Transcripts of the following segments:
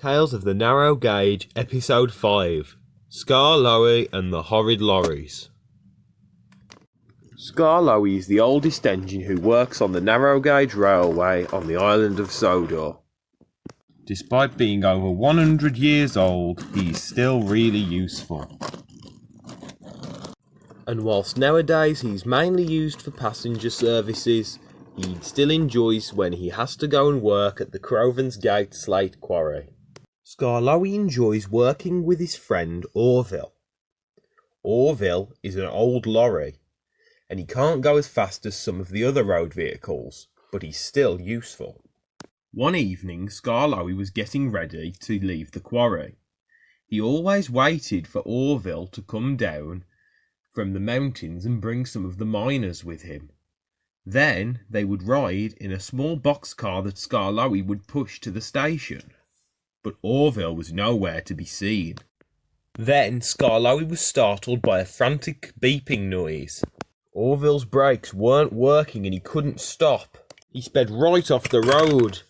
Tales of the Narrow Gauge, Episode 5, Skarloey and the Horrid Lorries. Skarloey is the oldest engine who works on the narrow gauge railway on the island of Sodor. Despite being over 100 years old, he is still really useful. And whilst nowadays he's mainly used for passenger services, he still enjoys when he has to go and work at the Crovan's Gate slate quarry. Skarloey enjoys working with his friend Orville. Orville is an old lorry, and he can't go as fast as some of the other road vehicles, but he's still useful. One evening, Skarloey was getting ready to leave the quarry. He always waited for Orville to come down from the mountains and bring some of the miners with him. Then they would ride in a small boxcar that Skarloey would push to the station. But Orville was nowhere to be seen. Then Skarloey was startled by a frantic beeping noise. Orville's brakes weren't working and he couldn't stop. He sped right off the road.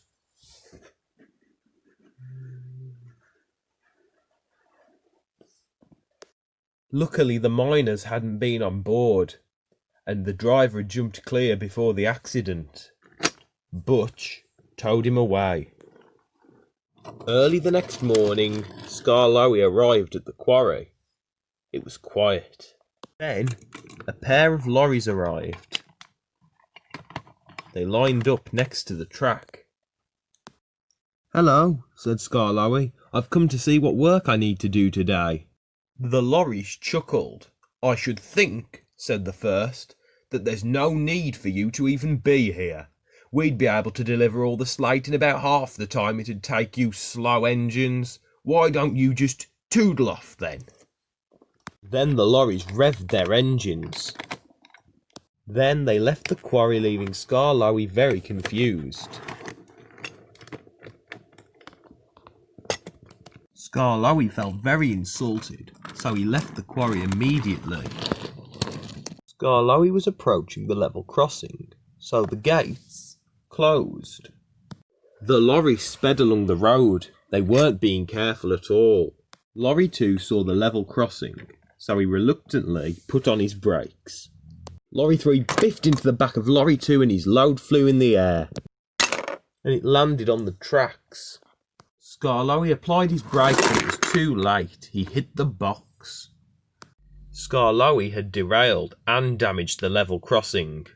Luckily the miners hadn't been on board, and the driver had jumped clear before the accident. Butch towed him away. Early the next morning, Skarloey arrived at the quarry. It was quiet. Then, a pair of lorries arrived. They lined up next to the track. "Hello," said Skarloey. "I've come to see what work I need to do today." The lorries chuckled. "I should think," said the first, "that there's no need for you to even be here. We'd be able to deliver all the slate in about half the time it'd take you slow engines. Why don't you just toodle off then?" Then the lorries revved their engines. Then they left the quarry, leaving Skarloey very confused. Skarloey felt very insulted, so he left the quarry immediately. Skarloey was approaching the level crossing, so the gates closed. The lorries sped along the road. They weren't being careful at all. Lorry 2 saw the level crossing, so he reluctantly put on his brakes. Lorry 3 biffed into the back of Lorry 2 and his load flew in the air, and it landed on the tracks. Skarloey applied his brakes, but it was too late. He hit the box. Skarloey had derailed and damaged the level crossing.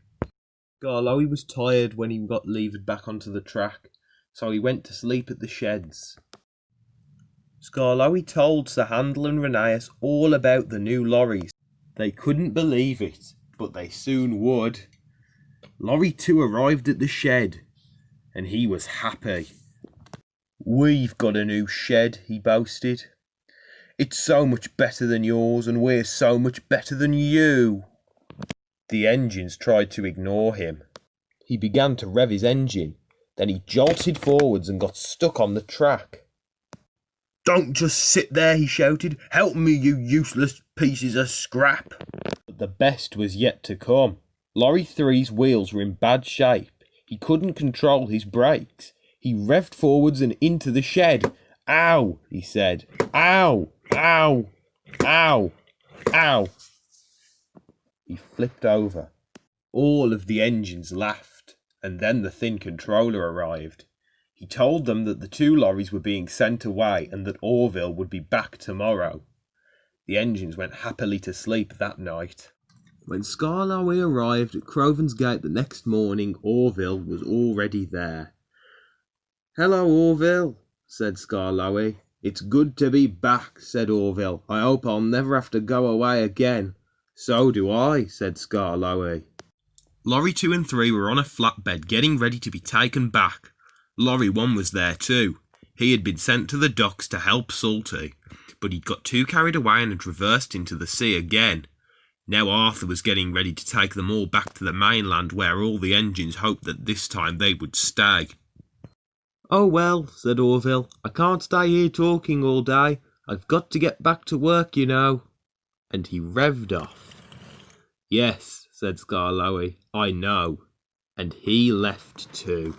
Skarloey was tired when he got levered back onto the track, so he went to sleep at the sheds. Skarloey told Sir Handel and Rheneas all about the new lorries. They couldn't believe it, but they soon would. Lorry 2 arrived at the shed, and he was happy. "We've got a new shed," he boasted. "It's so much better than yours, and we're so much better than you." The engines tried to ignore him. He began to rev his engine, then he jolted forwards and got stuck on the track. "Don't just sit there," he shouted. "Help me, you useless pieces of scrap." But the best was yet to come. Lorry 3's wheels were in bad shape. He couldn't control his brakes. He revved forwards and into the shed. "Ow," he said. "Ow, ow, ow, ow." He flipped over. All of the engines laughed, and then the thin controller arrived. He told them that the 2 lorries were being sent away and that Orville would be back tomorrow. The engines went happily to sleep that night. When Skarloey arrived at Crovan's Gate the next morning, Orville was already there. "Hello, Orville," said Skarloey. "It's good to be back," said Orville. "I hope I'll never have to go away again." "So do I," said Skarloey. Lorry 2 and 3 were on a flatbed getting ready to be taken back. Lorry 1 was there too. He had been sent to the docks to help Salty, but he'd got too carried away and had reversed into the sea again. Now Arthur was getting ready to take them all back to the mainland, where all the engines hoped that this time they would stay. "Oh well," said Orville, "I can't stay here talking all day. I've got to get back to work, you know." And he revved off. "Yes," said Skarloey, "I know." And he left too.